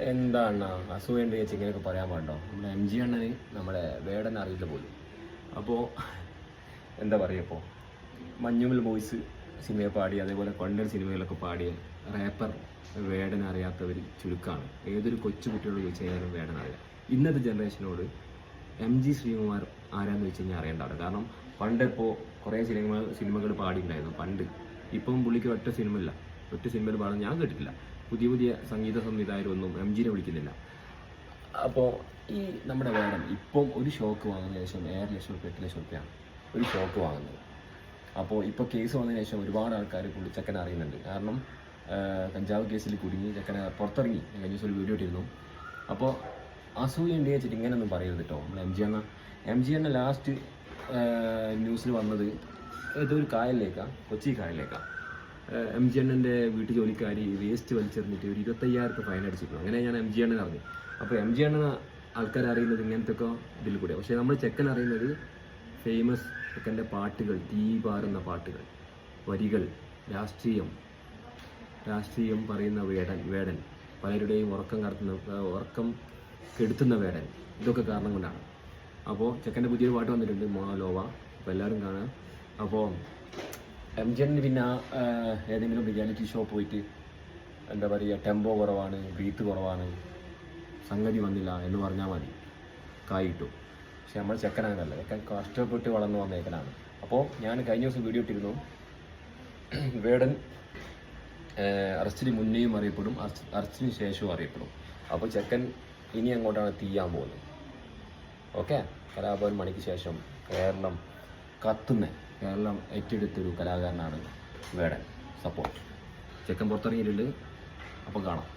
എന്താണ് അസൂയുണ്ട് ചേച്ചി ഇങ്ങനെയൊക്കെ പറയാൻ പാടോ? നമ്മുടെ എം ജി അണ്ണന് നമ്മുടെ വേടൻ അറിയില്ല പോലും. അപ്പോൾ എന്താ പറയുക, ഇപ്പോൾ മഞ്ഞുമൽ ബോയ്സ് സിനിമയെ പാടി, അതേപോലെ കൊണ്ടൻ സിനിമയിലൊക്കെ പാടിയ റാപ്പർ വേടൻ അറിയാത്തവർ ചുരുക്കമാണ്. ഏതൊരു കൊച്ചു കുട്ടിയോട് ചോദിച്ചു കഴിഞ്ഞാലും വേടൻ അറിയാം. ഇന്നത്തെ ജനറേഷനോട് എം ജി ശ്രീകുമാർ ആരാന്ന് വെച്ച് കഴിഞ്ഞാൽ അറിയേണ്ടതാണ്. കാരണം പണ്ടിപ്പോൾ കുറേ സിനിമകൾ പാടിയിട്ടുണ്ടായിരുന്നു പണ്ട്. ഇപ്പം പുള്ളിക്ക് ഒറ്റ സിനിമയിൽ പാടാൻ ഞാൻ കേട്ടിട്ടില്ല. പുതിയ സംഗീത സംവിധായകരൊന്നും എം ജിനെ വിളിക്കുന്നില്ല. അപ്പോൾ ഈ നമ്മുടെ വേടൻ ഇപ്പം ഒരു ഷോക്ക് വാങ്ങുന്ന ശേഷം 7 ലക്ഷം രൂപ 8 ലക്ഷം രൂപയാണ് ഒരു ഷോക്ക് വാങ്ങുന്നത്. അപ്പോൾ ഇപ്പോൾ കേസ് വന്നതിന് ശേഷം ഒരുപാട് ആൾക്കാർ ചെക്കനെ അറിയുന്നുണ്ട്. കാരണം കഞ്ചാവ് കേസിൽ കുടുങ്ങി ചെക്കനെ പുറത്തിറങ്ങി. കഴിഞ്ഞ ദിവസം ഒരു വീഡിയോ ഇട്ടിരുന്നു. അപ്പോൾ അസൂയ ഉണ്ട് വെച്ചിട്ട് ഇങ്ങനെയൊന്നും പറയരുത് കേട്ടോ. നമ്മൾ എം ജി എണ്ണ ലാസ്റ്റ് ന്യൂസിൽ വന്നത് ഏതൊരു കായലിലേക്കാണ്, കൊച്ചി കായലിലേക്കാണ്. എം ജി അണ്ണൻ്റെ വീട്ടു ജോലിക്കാരി വേസ്റ്റ് വലിച്ചെറിഞ്ഞിട്ട് ഒരു 25,000 ഫൈൻ അടിച്ചിരുന്നു. അങ്ങനെ ഞാൻ എം ജി അണ്ണൻ അറിഞ്ഞു. അപ്പോൾ എം ജി അണ്ണൻ ആൾക്കാർ അറിയുന്നത് ഇങ്ങനത്തെ ഒക്കെ ഇതിൽ കൂടെ. പക്ഷേ നമ്മൾ ചെക്കൻ അറിയുന്നത് ഫേമസ് ചെക്കൻ്റെ പാട്ടുകൾ, തീ പാറുന്ന പാട്ടുകൾ, വരികൾ, രാഷ്ട്രീയം പറയുന്ന വേടൻ, പലരുടെയും ഉറക്കം കെടുത്തുന്ന വേടൻ, ഇതൊക്കെ കാരണം കൊണ്ടാണ്. അപ്പോൾ ചെക്കൻ്റെ പുതിയൊരു പാട്ട് വന്നിട്ടുണ്ട്, മോനോലോവ. അപ്പോൾ എല്ലാവരും കാണുക. അപ്പോൾ എം ജി അണ്ണന് പിന്നെ ഏതെങ്കിലും റിയാലിറ്റി ഷോ പോയിട്ട് എന്താ പറയുക, ടെമ്പോ കുറവാണ്, ബ്രീത്ത് കുറവാണ്, സംഗതി വന്നില്ല എന്ന് പറഞ്ഞാൽ മതി, കായിട്ടു. പക്ഷെ നമ്മൾ ചെക്കനാണല്ലോ, ചെക്കൻ കഷ്ടപ്പെട്ട് വളർന്നു വന്നേക്കനാണ്. അപ്പോൾ ഞാൻ കഴിഞ്ഞ ദിവസം വീഡിയോ ഇട്ടിരുന്നു, വേടൻ അറസ്റ്റിന് മുന്നേയും അറിയപ്പെടും, അറസ്റ്റിന് ശേഷവും അറിയപ്പെടും. അപ്പോൾ ചെക്കൻ ഇനി അങ്ങോട്ടാണ് തീയാൻ പോകുന്നത്. ഓക്കെ, കലാഭവൻ മണിക്ക് ശേഷം കേരളം ഏറ്റെടുത്തൊരു കലാകാരനാണ് വേടൻ. സപ്പോർട്ട്. ചെക്കൻ പുറത്തിറങ്ങിയിട്ടുണ്ട്. അപ്പോൾ കാണാം.